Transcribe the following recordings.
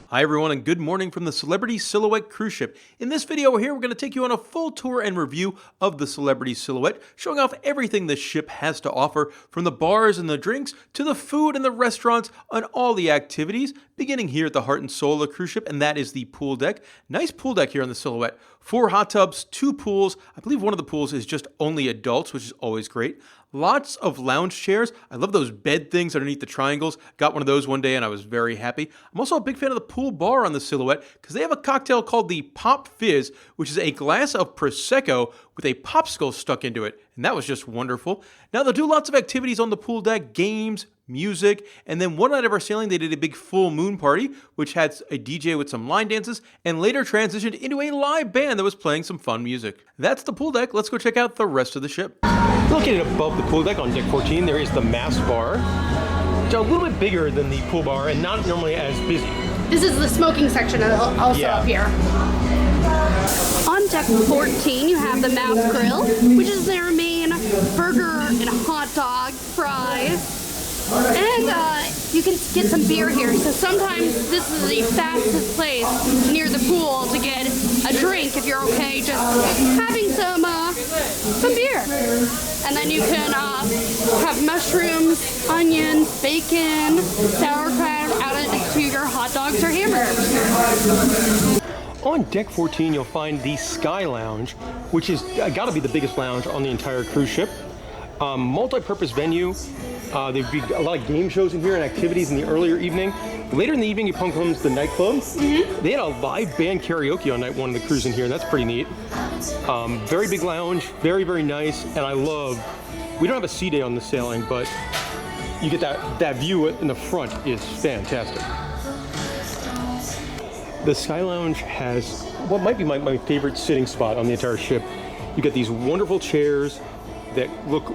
Hi everyone and good morning from the Celebrity Silhouette cruise ship. In this video we're going to take you on a full tour and review of the Celebrity Silhouette, showing off everything the ship has to offer, from the bars and the drinks to the food and the restaurants and all the activities, beginning here at the heart and soul of the cruise ship, and that is the pool deck. Nice pool deck here on the Silhouette. 4 hot tubs, 2 pools. I believe one of the pools is just only adults, which is always great. Lots of lounge chairs. I love those bed things underneath the triangles. Got one of those one day and I was very happy. I'm also a big fan of the pool bar on the Silhouette because they have a cocktail called the Pop Fizz, which is a glass of Prosecco with a popsicle stuck into it. And that was just wonderful. Now they'll do lots of activities on the pool deck, games, music, and then one night of our sailing they did a big full moon party, which had a DJ with some line dances, and later transitioned into a live band that was playing some fun music. That's the pool deck. Let's go check out the rest of the ship. Located above the pool deck on deck 14, there is the mass bar. It's a little bit bigger than the pool bar and not normally as busy. This is the smoking section also up here. On deck 14, you have the Mouse Grill, which is their main burger and hot dog fries. And you can get some beer here. So sometimes this is the fastest place near the pool to get a drink if you're okay just having some beer. And then you can have mushrooms, onions, bacon, sauerkraut added to your hot dogs or hamburgers. On deck 14, you'll find the Sky Lounge, which is got to be the biggest lounge on the entire cruise ship. Multi-purpose venue. There'd be a lot of game shows in here and activities in the earlier evening. Later in the evening, you comes the nightclub. They had a live band karaoke on night 1 of the cruise in here, and that's pretty neat. Very big lounge, very, very nice, and I love, we don't have a sea day on the sailing, but you get that view in the front is fantastic. The Sky Lounge has what might be my favorite sitting spot on the entire ship. You get these wonderful chairs that look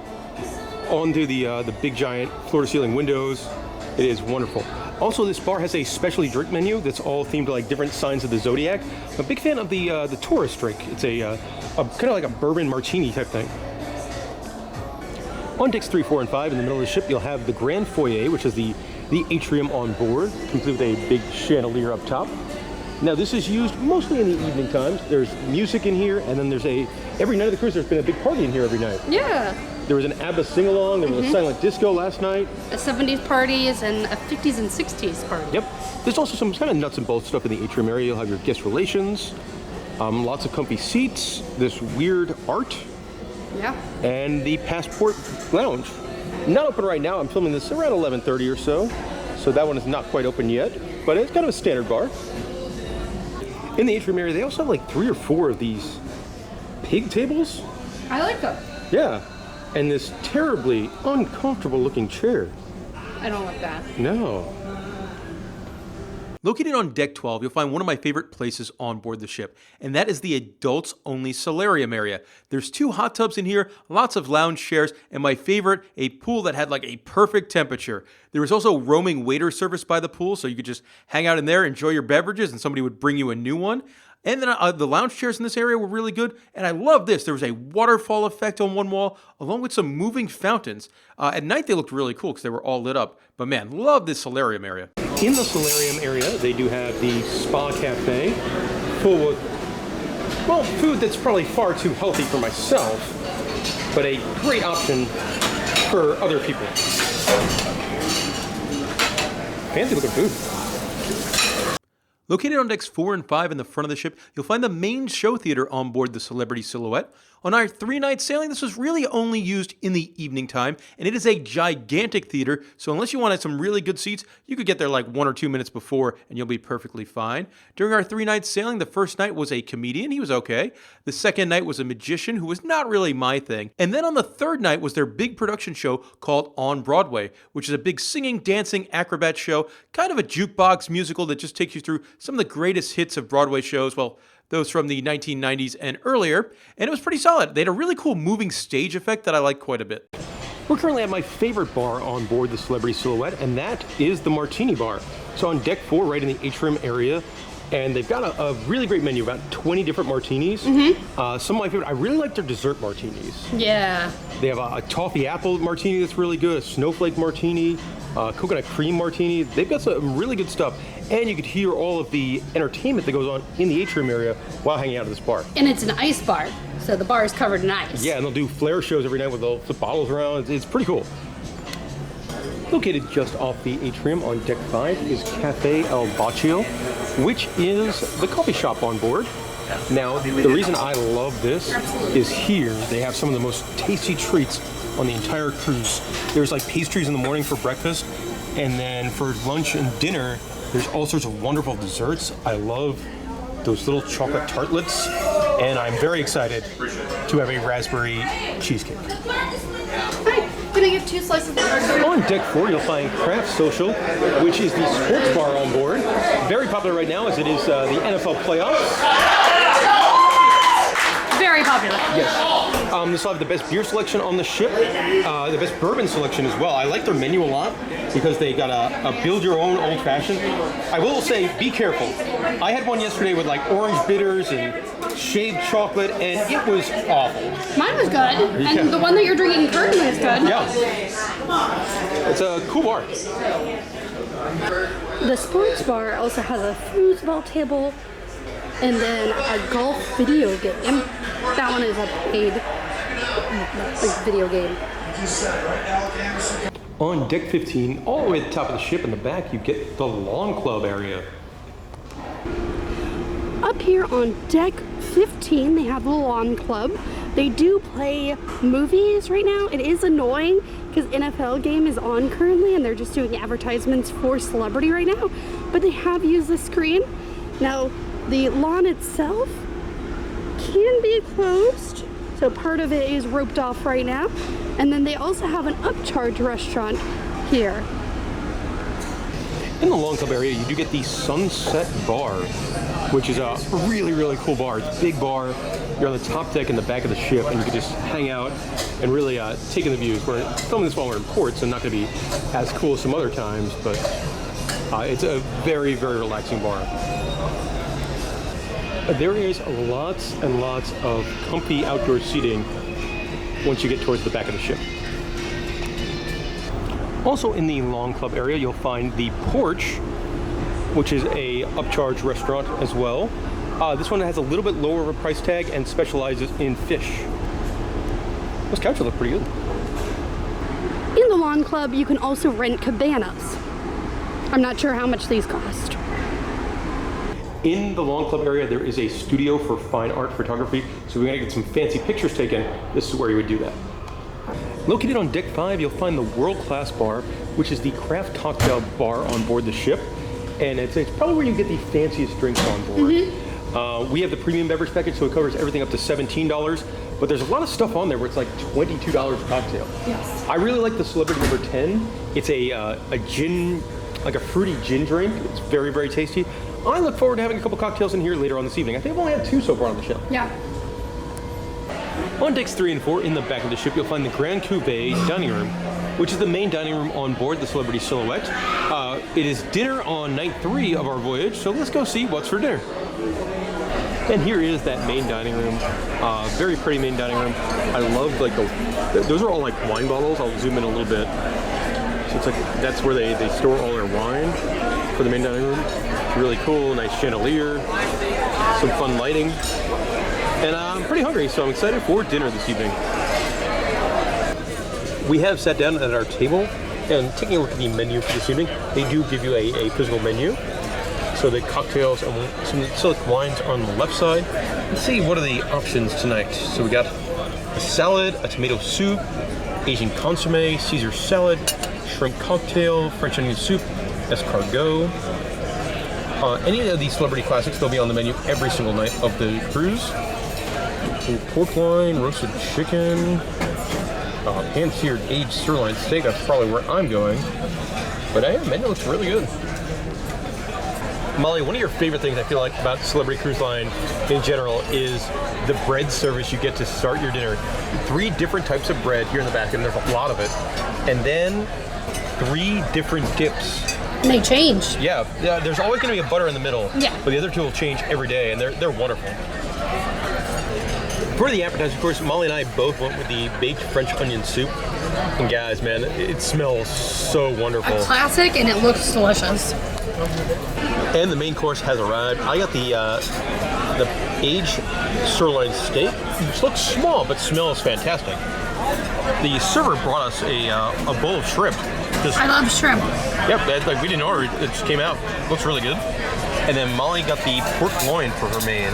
onto the big giant floor-to-ceiling windows. It is wonderful. Also, this bar has a specialty drink menu that's all themed to like different signs of the zodiac. I'm a big fan of the tourist drink. It's a kind of like a bourbon martini type thing. On decks 3, 4, and 5 in the middle of the ship, you'll have the grand foyer, which is the atrium on board, complete with a big chandelier up top. Now, this is used mostly in the evening times. There's music in here, and then there's every night of the cruise, there's been a big party in here every night. Yeah. There was an ABBA sing-along, there was a silent disco last night. A 70s parties and a 50s and 60s party. Yep. There's also some kind of nuts and bolts stuff in the atrium area. You'll have your guest relations, lots of comfy seats, this weird art. Yeah. And the Passport Lounge. Not open right now. I'm filming this around 11:30 or so. So that one is not quite open yet, but it's kind of a standard bar. In the atrium area, they also have like 3 or 4 of these pig tables. I like them. Yeah. And this terribly uncomfortable looking chair. I don't like that. No. Located on deck 12, you'll find one of my favorite places on board the ship, and that is the adults-only Solarium area. There's 2 hot tubs in here, lots of lounge chairs, and my favorite, a pool that had like a perfect temperature. There was also roaming waiter service by the pool, so you could just hang out in there, enjoy your beverages, and somebody would bring you a new one. And then the lounge chairs in this area were really good, and I love this. There was a waterfall effect on one wall, along with some moving fountains. At night, they looked really cool because they were all lit up. But man, love this Solarium area. In the Solarium area, they do have the spa cafe, full of, well, food that's probably far too healthy for myself, but a great option for other people. Fancy looking food. Located on decks 4 and 5 in the front of the ship, you'll find the main show theater on board the Celebrity Silhouette. On our 3-night sailing, this was really only used in the evening time, and it is a gigantic theater, so unless you wanted some really good seats, you could get there like 1 or 2 minutes before, and you'll be perfectly fine. During our 3-night sailing, the first night was a comedian. He was okay. The second night was a magician, who was not really my thing. And then on the 3rd night was their big production show called On Broadway, which is a big singing, dancing, acrobat show, kind of a jukebox musical that just takes you through some of the greatest hits of Broadway shows, well, those from the 1990s and earlier, and it was pretty solid. They had a really cool moving stage effect that I like quite a bit. We're currently at my favorite bar on board the Celebrity Silhouette, and that is the Martini Bar. So on deck 4, right in the atrium area, and they've got a really great menu, about 20 different martinis. Some of my favorite, I really like their dessert martinis. Yeah. They have a toffee apple martini that's really good, a snowflake martini, coconut cream martini. They've got some really good stuff. And you could hear all of the entertainment that goes on in the atrium area while hanging out at this bar. And it's an ice bar, so the bar is covered in ice. Yeah, and they'll do flare shows every night with they'll flip bottles around. It's pretty cool. Located just off the atrium on deck 5 is Cafe El Baccio, which is the coffee shop on board. Now, the reason I love this is here they have some of the most tasty treats on the entire cruise. There's like pastries in the morning for breakfast, and then for lunch and dinner, there's all sorts of wonderful desserts. I love those little chocolate tartlets, and I'm very excited to have a raspberry cheesecake. Hi, can I get 2 slices of burger? On deck 4, you'll find Craft Social, which is the sports bar on board. Very popular right now as it is the NFL playoffs. Very popular. Yes. This will have the best beer selection on the ship, the best bourbon selection as well. I like their menu a lot because they got a build-your-own old-fashioned. I will say, be careful. I had one yesterday with like orange bitters and shaved chocolate, and it was awful. Mine was good, and the one that you're drinking currently is good. Yeah. It's a cool bar. The sports bar also has a foosball table and then a golf video game. That one is a paid video game. On deck 15, all the way at the top of the ship in the back, you get the lawn club area. Up here on deck 15, they have the lawn club. They do play movies right now. It is annoying because NFL game is on currently and they're just doing advertisements for Celebrity right now, but they have used the screen. Now, the lawn itself can be closed, so part of it is roped off right now. And then they also have an upcharge restaurant here. In the lawn club area, you do get the Sunset Bar, which is a really, really cool bar. It's a big bar. You're on the top deck in the back of the ship, and you can just hang out and really take in the views. We're filming this while we're in port, so not going to be as cool as some other times, but it's a very, very relaxing bar. There is lots and lots of comfy outdoor seating once you get towards the back of the ship. Also in the lawn club area, you'll find the Porch, which is a upcharge restaurant as well. This one has a little bit lower of a price tag and specializes in fish. Those couches look pretty good. In the lawn club, you can also rent cabanas. I'm not sure how much these cost. In the lawn club area, there is a studio for fine art photography. So we're gonna get some fancy pictures taken. This is where you would do that. Located on deck 5, you'll find the world-class bar, which is the craft cocktail bar on board the ship. And it's probably where you get the fanciest drinks on board. We have the premium beverage package, so it covers everything up to $17. But there's a lot of stuff on there where it's like $22 a cocktail. Yes. I really like the Celebrity number 10. It's a gin, like a fruity gin drink. It's very, very tasty. I look forward to having a couple cocktails in here later on this evening. I think I've only had 2 so far on the ship. Yeah. On decks 3 and 4, in the back of the ship, you'll find the Grand Cuvée dining room, which is the main dining room on board the Celebrity Silhouette. It is dinner on night 3 of our voyage, so let's go see what's for dinner. And here is that main dining room. Very pretty main dining room. I love like those are all like wine bottles. I'll zoom in a little bit. So it's like that's where they store all their wine for the main dining room. Really cool, nice chandelier, some fun lighting. And I'm pretty hungry, so I'm excited for dinner this evening. We have sat down at our table and taking a look at the menu for this evening. They do give you a physical menu. So the cocktails and some select wines are on the left side. Let's see, what are the options tonight? So we got a salad, a tomato soup, Asian consomme, Caesar salad, shrimp cocktail, French onion soup, escargot. Any of these celebrity classics, they'll be on the menu every single night of the cruise. So pork loin, roasted chicken, pan-seared aged sirloin steak. That's probably where I'm going. But yeah, the menu looks really good. Molly, one of your favorite things I feel like about Celebrity Cruise Line in general is the bread service you get to start your dinner. 3 different types of bread here in the back, and there's a lot of it. And then 3 different dips. And they change. Yeah, there's always going to be a butter in the middle. Yeah. But the other 2 will change every day, and they're wonderful. For the appetizer, of course, Molly and I both went with the baked French onion soup. And guys, man, it smells so wonderful. A classic, and it looks delicious. And the main course has arrived. I got the aged sirloin steak, which looks small but smells fantastic. The server brought us a bowl of shrimp. I love shrimp. Yep, like we didn't order it, it just came out. Looks really good. And then Molly got the pork loin for her main.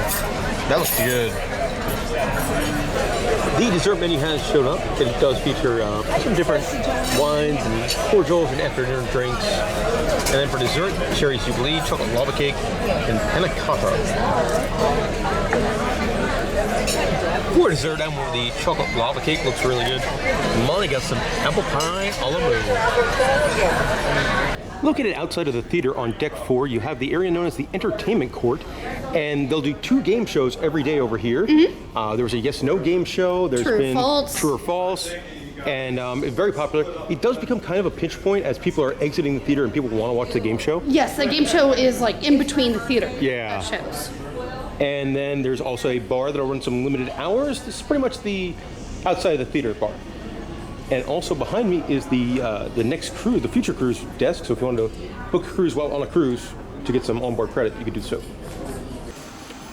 That looks good. The dessert menu has showed up. It does feature some different wines and cordials and after-dinner drinks. And then for dessert, cherry souffle, chocolate lava cake, and panna cotta. For dessert, I'm with the chocolate lava cake. Looks really good. Molly got some apple pie a la mode. Located outside of the theater on deck 4, you have the area known as the entertainment court, and they'll do 2 game shows every day over here. There was a yes/no game show. There's been true or false, and it's very popular. It does become kind of a pinch point as people are exiting the theater and people want to watch the game show. Yes, the game show is like in between the theater shows. And then there's also a bar that'll run some limited hours. This is pretty much the outside of the theater bar. And also behind me is the next cruise, the future cruise desk. So if you wanted to book a cruise while on a cruise to get some onboard credit, you could do so.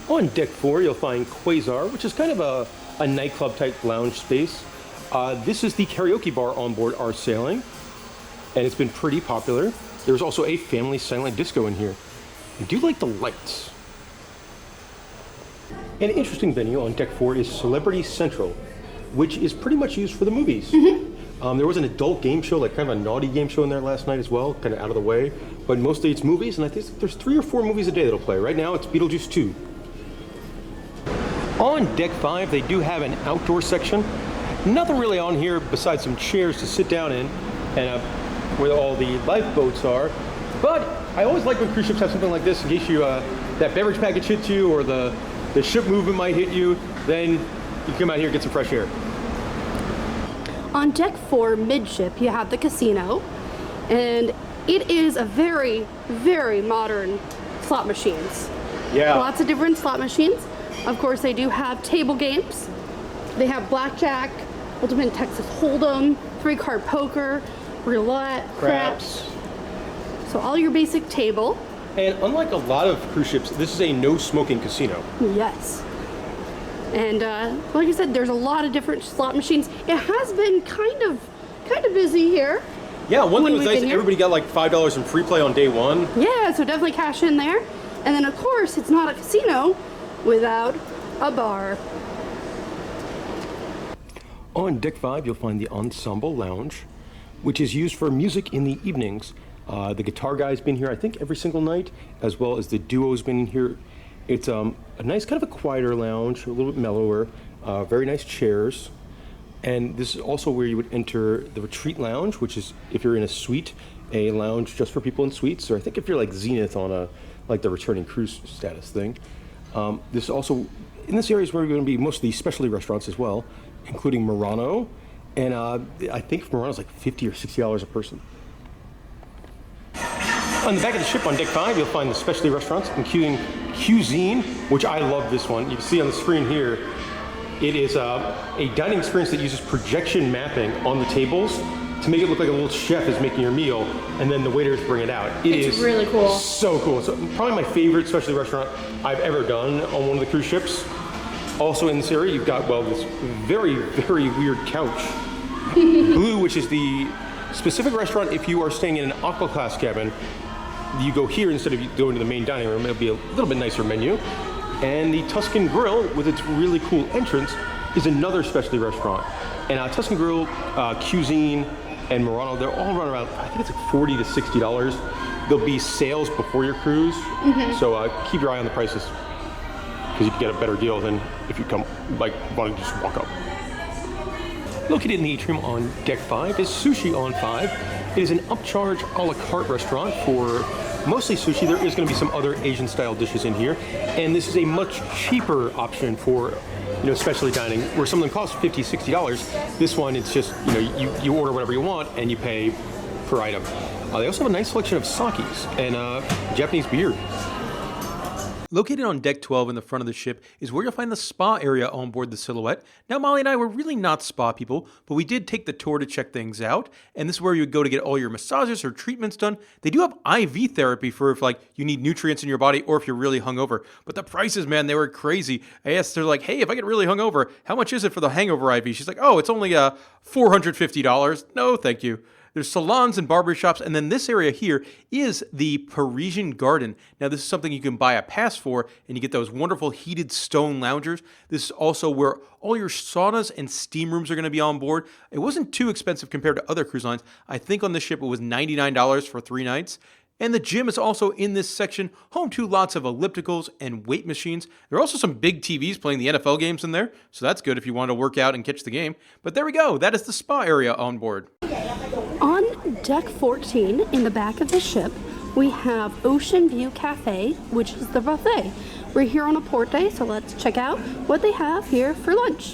On deck 4, you'll find Quasar, which is kind of a nightclub type lounge space. This is the karaoke bar on board our sailing, and it's been pretty popular. There's also a family silent disco in here. I do like the lights. An interesting venue on deck 4 is Celebrity Central, which is pretty much used for the movies. There was an adult game show, like kind of a naughty game show in there last night as well, kind of out of the way. But mostly it's movies, and I think there's 3 or 4 movies a day that'll play. Right now it's Beetlejuice 2. On deck 5, they do have an outdoor section. Nothing really on here besides some chairs to sit down in, and where all the lifeboats are. But I always like when cruise ships have something like this in case you that beverage package hits you or the ship movement might hit you, then you can come out here and get some fresh air. On deck 4, midship, you have the casino, and it is a very, very modern slot machines. Yeah. Lots of different slot machines. Of course, they do have table games. They have blackjack, ultimate Texas Hold'em, 3-card poker, roulette, craps. So all your basic table. And unlike a lot of cruise ships, this is a no smoking casino. Yes. And like I said, there's a lot of different slot machines. It has been kind of busy here. Yeah, one thing was nice, everybody got like $5 in free play on day 1. Yeah, so definitely cash in there. And then of course, it's not a casino without a bar. On deck 5, you'll find the Ensemble Lounge, which is used for music in the evenings. The guitar guy's been here, I think, every single night, as well as the duo's been in here. It's a nice, kind of a quieter lounge, a little bit mellower, very nice chairs. And this is also where you would enter the retreat lounge, which is, if you're in a suite, a lounge just for people in suites. Or I think if you're like Zenith on a, like the returning cruise status thing. This is also, in this area is where we're going to be most of the specialty restaurants as well, including Murano. And I think Murano's like $50 or $60 a person. On the back of the ship on deck 5, you'll find the specialty restaurants, including Cuisine, which I love this one. You can see on the screen here, it is a dining experience that uses projection mapping on the tables to make it look like a little chef is making your meal, and then the waiters bring it out. It's really cool. So cool. It's probably my favorite specialty restaurant I've ever done on one of the cruise ships. Also in this area, you've got, well, this very, very weird couch. Blue, which is the specific restaurant if you are staying in an aqua class cabin. You go here instead of going to the main dining room. It'll be a little bit nicer menu. And the Tuscan Grill, with its really cool entrance, is another specialty restaurant. And Tuscan Grill, Cuisine, and Murano, they're all run around, I think it's like $40 to $60. There'll be sales before your cruise, so keep your eye on the prices, because you can get a better deal than if you come, like, wanting to just walk up. Located in the atrium on deck 5 is Sushi on 5. It is an upcharge a la carte restaurant for mostly sushi. There is going to be some other Asian style dishes in here, and this is a much cheaper option for, you know, specialty dining, where some of them cost $50, $60. This one, it's just, you know, you order whatever you want and you pay per item. They also have a nice selection of sakes and Japanese beer. Located on deck 12 in the front of the ship is where you'll find the spa area on board the Silhouette. Now, Molly and I were really not spa people, but we did take the tour to check things out, and this is where you would go to get all your massages or treatments done. They do have IV therapy for if, like, you need nutrients in your body or if you're really hungover, but the prices, man, they were crazy. I asked her, like, hey, if I get really hungover, how much is it for the hangover IV? She's like, oh, it's only $450. No, thank you. There's salons and barbershops, and then this area here is the Parisian Garden. Now, this is something you can buy a pass for, and you get those wonderful heated stone loungers. This is also where all your saunas and steam rooms are going to be on board. It wasn't too expensive compared to other cruise lines. I think on this ship it was $99 for 3 nights. And the gym is also in this section, home to lots of ellipticals and weight machines. There are also some big TVs playing the NFL games in there, so that's good if you want to work out and catch the game. But there we go, that is the spa area on board. On deck 14, in the back of the ship, we have Oceanview Cafe, which is the buffet. We're here on a port day, so let's check out what they have here for lunch.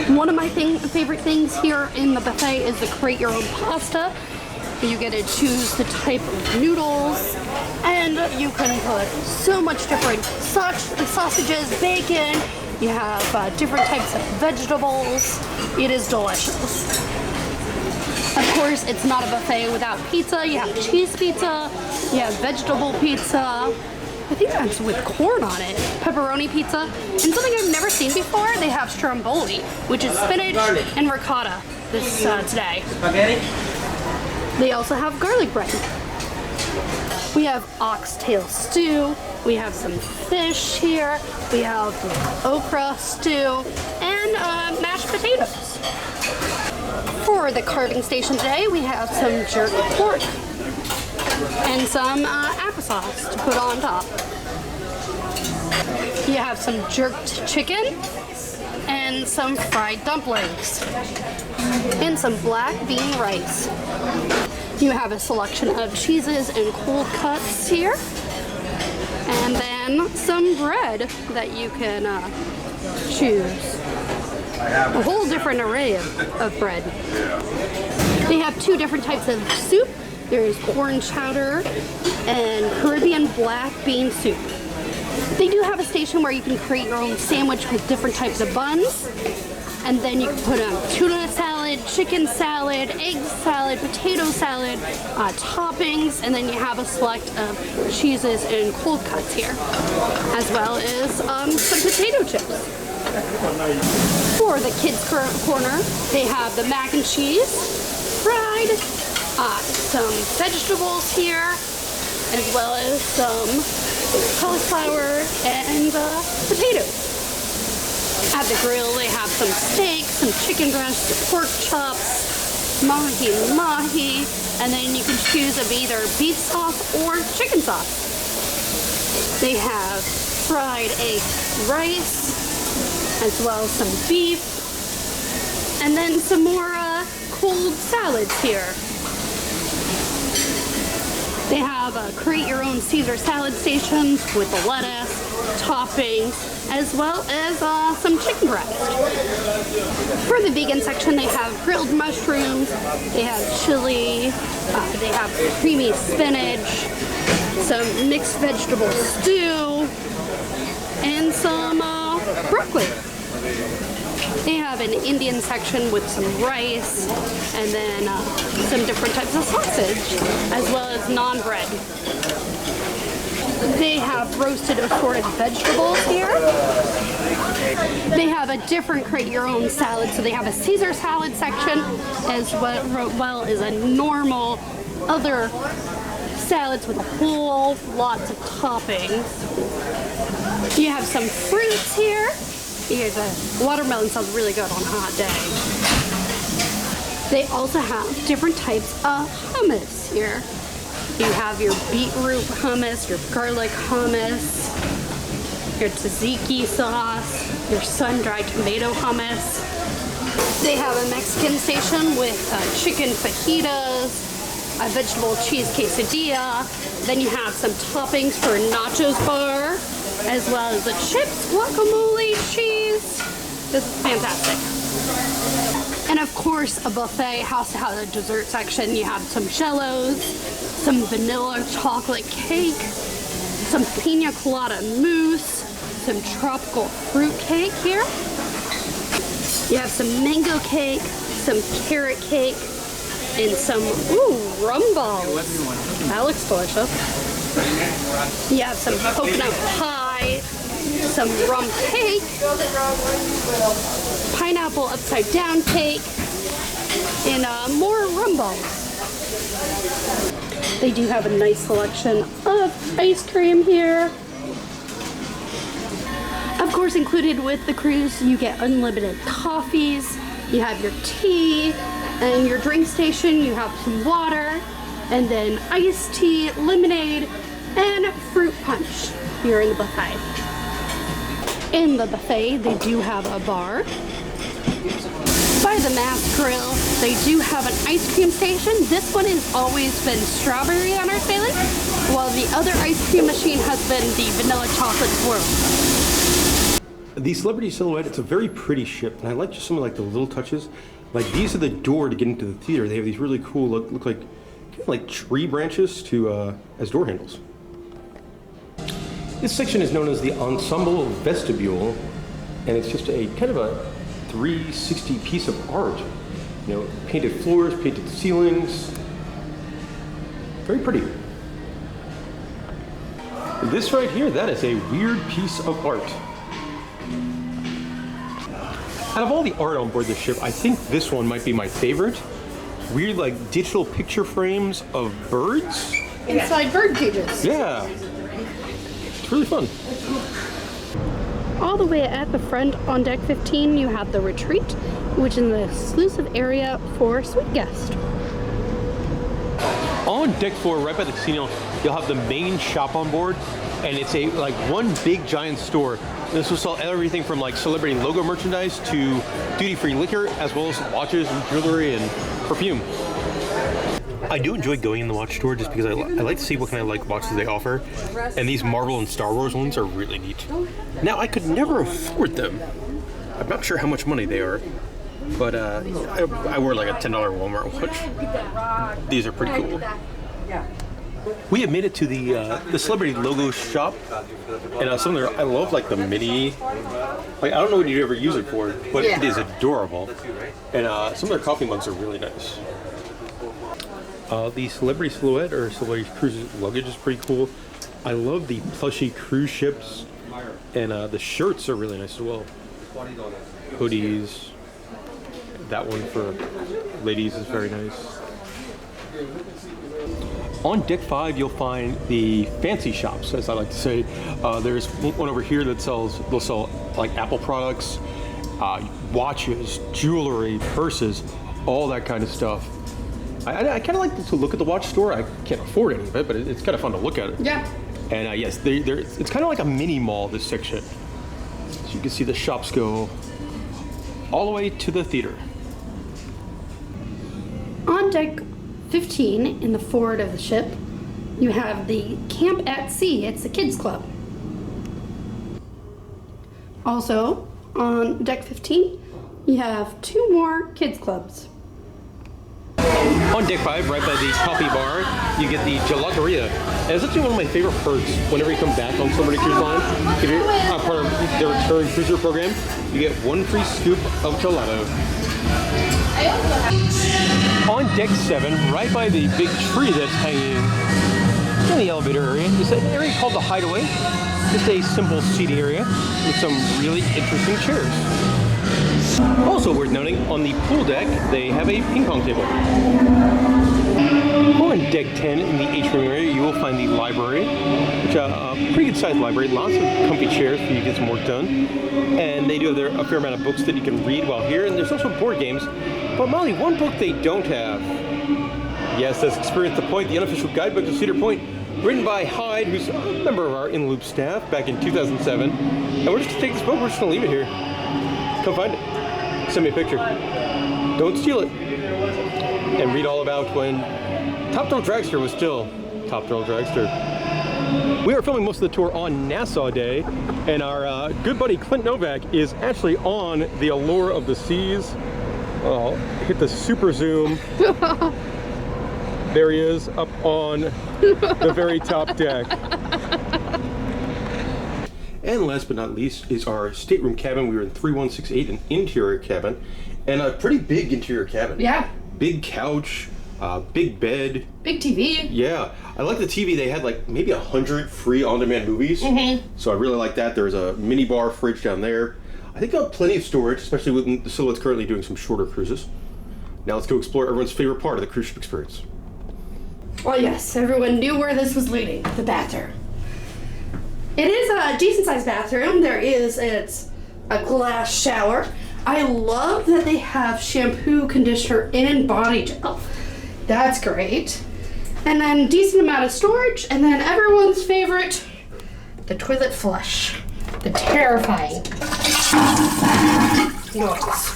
One of my favorite things here in the buffet is the create your own pasta. You get to choose the type of noodles, and you can put so much different sausages, bacon. You have different types of vegetables. It is delicious. Of course, it's not a buffet without pizza. You have cheese pizza, you have vegetable pizza. I think that's with corn on it. Pepperoni pizza. And something I've never seen before, they have stromboli, which is spinach and ricotta this today. Spaghetti? They also have garlic bread. We have oxtail stew. We have some fish here. We have okra stew and mashed potatoes. For the carving station today, we have some jerk pork and some applesauce to put on top. You have some jerked chicken and some fried dumplings and some black bean rice. You have a selection of cheeses and cold cuts here, and then some bread that you can choose. A whole different array of bread. They have 2 different types of soup. There's corn chowder and Caribbean black bean soup. They do have a station where you can create your own sandwich with different types of buns. And then you can put tuna salad, chicken salad, egg salad, potato salad, toppings, and then you have a select of cheeses and cold cuts here, as well as some potato chips. For the kids' corner, they have the mac and cheese, fried, some vegetables here, as well as some cauliflower and potatoes. At the grill, they have some steak, some chicken breast, pork chops, mahi, and then you can choose of either beef sauce or chicken sauce. They have fried egg rice, as well as some beef, and then some more cold salads here. They have create your own Caesar salad stations with the lettuce, toppings, as well as some chicken breast. For the vegan section, they have grilled mushrooms, they have chili, they have creamy spinach, some mixed vegetable stew, and some broccoli. They have an Indian section with some rice, and then some different types of sausage, as well as naan bread. They have roasted assorted vegetables here. They have a different create your own salad. So they have a Caesar salad section as well as a normal other salads with a whole lots of toppings. You have some fruits here. The watermelon sounds really good on a hot day. They also have different types of hummus here. You have your beetroot hummus, your garlic hummus, your tzatziki sauce, your sun-dried tomato hummus. They have a Mexican station with chicken fajitas, a vegetable cheese quesadilla. Then you have some toppings for a nachos bar, as well as the chips, guacamole, cheese. This is fantastic. And of course, a buffet has to have a dessert section. You have some jellos, some vanilla chocolate cake, some pina colada mousse, some tropical fruit cake here. You have some mango cake, some carrot cake, and some, rum balls. That looks delicious. You have some coconut pie, some rum cake, pineapple upside down cake, and more rum balls. They do have a nice selection of ice cream here. Of course, included with the cruise, you get unlimited coffees, you have your tea, and your drink station, you have some water, and then iced tea, lemonade, and fruit punch here in the buffet. In the buffet, they do have a bar. By the Mass Grill, they do have an ice cream station. This one has always been strawberry on our sailing, while the other ice cream machine has been the vanilla chocolate swirl. The Celebrity Silhouette, it's a very pretty ship, and I like just some of like the little touches. Like these are the door to get into the theater. They have these really cool, look like kind of like tree branches to as door handles. This section is known as the Ensemble Vestibule, and it's just a kind of a 360 piece of art. You know, painted floors, painted ceilings. Very pretty. This right here, that is a weird piece of art. Out of all the art on board the ship, I think this one might be my favorite. Weird, like, digital picture frames of birds. Inside bird cages. Yeah. It's really fun. All the way at the front on deck 15, you have the retreat, which is an exclusive area for suite guests. On deck 4, right by the casino, you'll have the main shop on board, and it's a like one big giant store. This will sell everything from like celebrity logo merchandise to duty-free liquor, as well as watches and jewelry and perfume. I do enjoy going in the watch store just because I like to see what kind of like watches they offer, and these Marvel and Star Wars ones are really neat. Now, I could never afford them. I'm not sure how much money they are, but I wear like a $10 Walmart watch. These are pretty cool. We have made it to the celebrity logo shop, and some of their, I love like the mini, like I don't know what you'd ever use it for, but it is adorable, and some of their coffee mugs are really nice. The Celebrity Silhouette or Celebrity Cruise luggage is pretty cool. I love the plushy cruise ships, and the shirts are really nice as well. Hoodies. That one for ladies is very nice. On deck 5, you'll find the fancy shops, as I like to say. There's one over here that they'll sell like Apple products, watches, jewelry, purses, all that kind of stuff. I kind of like to look at the watch store. I can't afford any of it, but it's kind of fun to look at it. Yeah. And yes, it's kind of like a mini mall, this section. So you can see the shops go all the way to the theater. On deck 15, in the forward of the ship, you have the Camp at Sea. It's a kids club. Also, on deck 15, you have 2 more kids clubs. On deck 5, right by the coffee bar, you get the gelateria. And it's actually one of my favorite perks whenever you come back on Celebrity Cruise Line. If you're part of their return cruiser program, you get 1 free scoop of gelato. On deck 7, right by the big tree that's hanging in the elevator area, is an area called the Hideaway. Just a simple seating area with some really interesting chairs. Also worth noting, on the pool deck, they have a ping pong table. On deck 10, in the atrium area, you will find the library, which is a pretty good sized library, lots of comfy chairs for you to get some work done. And they do have a fair amount of books that you can read while here, and there's also board games. But Molly, one book they don't have. Yes, that's Experience the Point, the unofficial guidebook to Cedar Point, written by Hyde, who's a member of our in-loop staff back in 2007. And we're just gonna take this book, we're just gonna leave it here. Come find it. Send me a picture. Don't steal it. And read all about when Top Thrill Dragster was still Top Thrill Dragster. We are filming most of the tour on Nassau Day, and our good buddy Clint Novak is actually on the Allure of the Seas. I'll hit the super zoom. There he is up on the very top deck. And last but not least is our stateroom cabin. We were in 3168, an interior cabin, and a pretty big interior cabin. Yeah. Big couch, big bed. Big TV. Yeah, I like the TV. They had like maybe 100 free on-demand movies. So I really like that. There's a mini bar fridge down there. I think plenty of storage, especially with the Silhouette's currently doing some shorter cruises. Now let's go explore everyone's favorite part of the cruise ship experience. Well, yes, everyone knew where this was leading, the bathroom. It is a decent-sized bathroom. It's a glass shower. I love that they have shampoo, conditioner, and body gel. That's great. And then decent amount of storage, and then everyone's favorite, the toilet flush. The terrifying noise.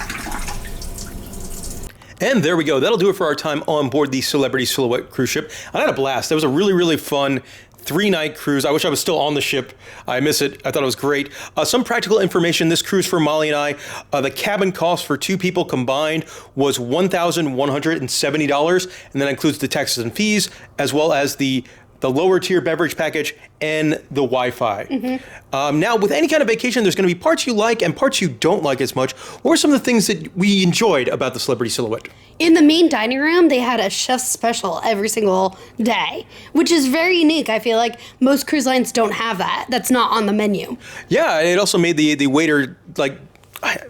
And there we go. That'll do it for our time on board the Celebrity Silhouette cruise ship. I had a blast. That was a really, really fun 3-night cruise. I wish I was still on the ship. I miss it. I thought it was great. Some practical information. This cruise for Molly and I, the cabin cost for 2 people combined was $1,170, and that includes the taxes and fees, as well as the lower tier beverage package and the Wi-Fi. Now, with any kind of vacation, there's going to be parts you like and parts you don't like as much. What were some of the things that we enjoyed about the Celebrity Silhouette? In the main dining room, they had a chef's special every single day, which is very unique. I feel like most cruise lines don't have that. That's not on the menu. Yeah, it also made the waiter, like,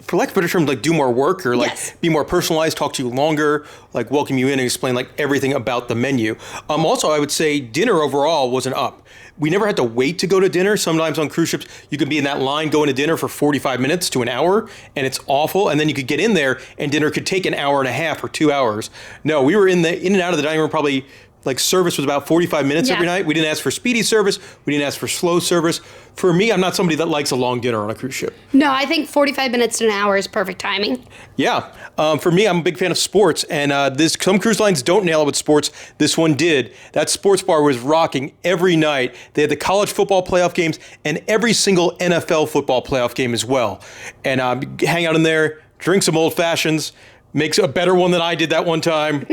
for lack of a better term, like do more work or like be more personalized, talk to you longer, like welcome you in and explain like everything about the menu. Also, I would say dinner overall was an up. We never had to wait to go to dinner. Sometimes on cruise ships, you could be in that line going to dinner for 45 minutes to an hour, and it's awful. And then you could get in there, and dinner could take an hour and a half or 2 hours. No, we were in and out of the dining room probably. Like service was about 45 minutes every night. We didn't ask for speedy service. We didn't ask for slow service. For me, I'm not somebody that likes a long dinner on a cruise ship. No, I think 45 minutes to an hour is perfect timing. Yeah. For me, I'm a big fan of sports, and some cruise lines don't nail it with sports. This one did. That sports bar was rocking every night. They had the college football playoff games and every single NFL football playoff game as well. And hang out in there, drink some old fashions, makes a better one than I did that one time.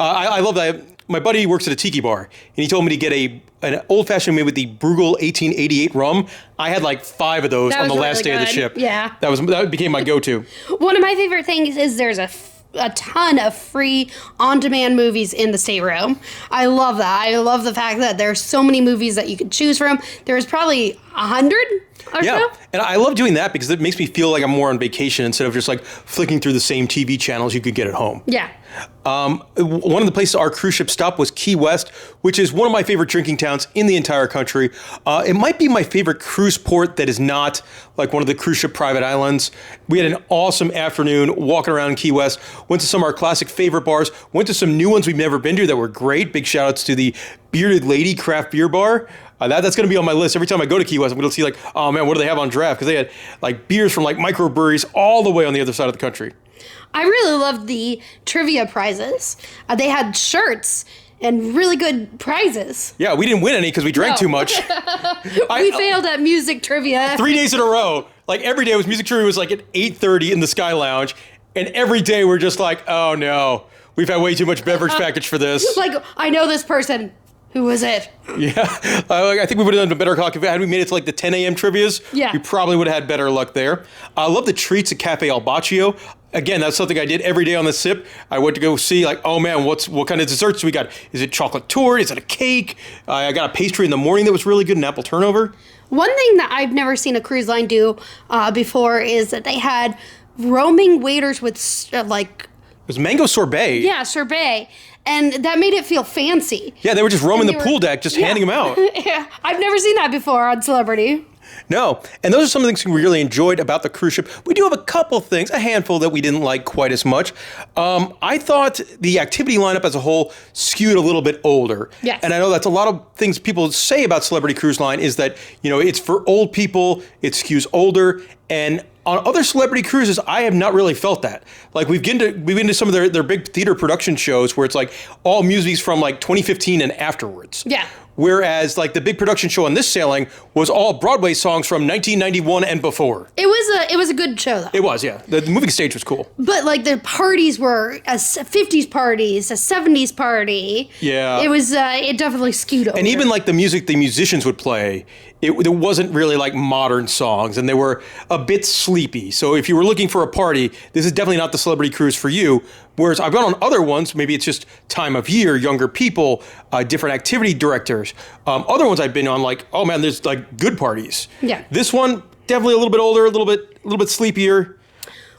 I love that. My buddy works at a tiki bar, and he told me to get an old-fashioned made with the Bruegel 1888 rum. I had like 5 of those on the last day of the ship. Yeah. That became my go-to. One of my favorite things is there's a ton of free on-demand movies in the stateroom. I love that. I love the fact that there's so many movies that you can choose from. There's probably 100 or so. And I love doing that because it makes me feel like I'm more on vacation instead of just like flicking through the same TV channels you could get at home. Yeah. One of the places our cruise ship stopped was Key West, which is one of my favorite drinking towns in the entire country. It might be my favorite cruise port that is not like one of the cruise ship private islands. We had an awesome afternoon walking around Key West, went to some of our classic favorite bars, went to some new ones we've never been to that were great. Big shout outs to the Bearded Lady Craft Beer Bar. That's going to be on my list. Every time I go to Key West, I'm going to see like, oh man, what do they have on draft? Because they had like beers from like microbreweries all the way on the other side of the country. I really loved the trivia prizes. They had shirts and really good prizes. Yeah, we didn't win any because we drank too much. We failed at music trivia. 3 days in a row. Like every day music trivia was like at 8:30 in the Sky Lounge. And every day we're just like, oh no, we've had way too much beverage package for this. Like, I know this person. Who was it? Yeah, I think we would have done better luck if we made it to like the 10 a.m. trivias. Yeah. We probably would have had better luck there. I love the treats at Cafe Al Baccio. Again, that's something I did every day on the ship. I went to go see like, oh man, what kind of desserts do we got? Is it chocolate torte? Is it a cake? I got a pastry in the morning that was really good, an apple turnover. One thing that I've never seen a cruise line do before is that they had roaming waiters with It was mango sorbet. Yeah, sorbet. And that made it feel fancy. Yeah, they were just roaming the pool deck, just handing them out. Yeah, I've never seen that before on Celebrity. No, and those are some of the things we really enjoyed about the cruise ship. We do have a couple things, a handful that we didn't like quite as much. I thought the activity lineup as a whole skewed a little bit older. Yes. And I know that's a lot of things people say about Celebrity Cruise Line is that, you know, it's for old people, it skews older, and on other Celebrity cruises, I have not really felt that. Like we've been to some of their big theater production shows where it's like all music's from like 2015 and afterwards. Yeah. whereas like the big production show on this sailing was all Broadway songs from 1991 and before. It was a good show though. It was, yeah. The moving stage was cool. But like the parties were a 50s parties, a 70s party. Yeah. It was it definitely skewed over. And even like the music the musicians would play, it wasn't really like modern songs, and they were a bit sleepy. So if you were looking for a party, this is definitely not the Celebrity Cruise for you. Whereas I've gone on other ones, maybe it's just time of year, younger people, different activity directors. Other ones I've been on, like, oh man, there's like good parties. Yeah. This one, definitely a little bit older, a little bit sleepier.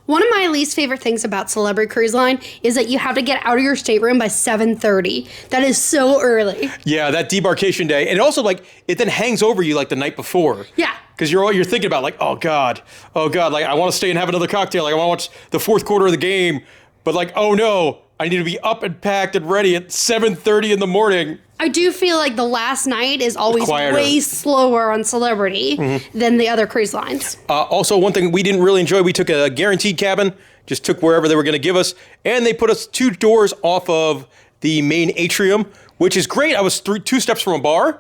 One of my least favorite things about Celebrity Cruise Line is that you have to get out of your stateroom by 7:30. That is so early. Yeah, that debarkation day. And also, like, it then hangs over you like the night before. Yeah. Because you're thinking about, like, oh God, like, I want to stay and have another cocktail. Like, I want to watch the fourth quarter of the game. But, like, oh no, I need to be up and packed and ready at 7:30 in the morning. I do feel like the last night is always Quieter. way slower on Celebrity than the other cruise lines. Also, one thing we didn't really enjoy, we took a guaranteed cabin, just took wherever they were going to give us, and they put us 2 doors off of the main atrium, which is great. I was 2 steps from a bar,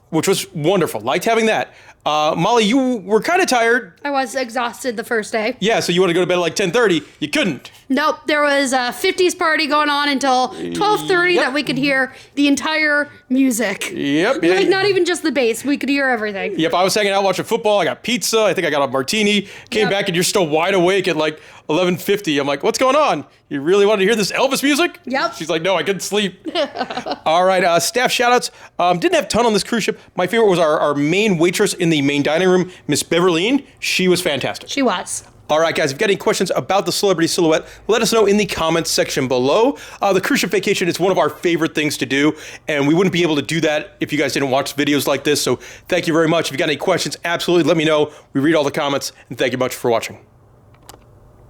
which was wonderful. Liked having that. Molly, you were kind of tired. I was exhausted the first day. Yeah, so you want to go to bed at like 10:30. You couldn't. Nope, there was a 50s party going on until 12:30 that we could hear the entire music. Yep. Like not even just the bass, we could hear everything. Yep, I was hanging out watching football. I got pizza. I think I got a martini. Came back and you're still wide awake at like 11:50. I'm like, what's going on? You really wanted to hear this Elvis music? Yep. She's like, no, I couldn't sleep. All right, staff shout-outs. Didn't have a ton on this cruise ship. My favorite was our main waitress in the main dining room, Miss Beverlyne. She was fantastic. She was. All right, guys, if you've got any questions about the Celebrity Silhouette, let us know in the comments section below. The cruise ship vacation is one of our favorite things to do, and we wouldn't be able to do that if you guys didn't watch videos like this. So thank you very much. If you've got any questions, absolutely let me know. We read all the comments, and thank you much for watching.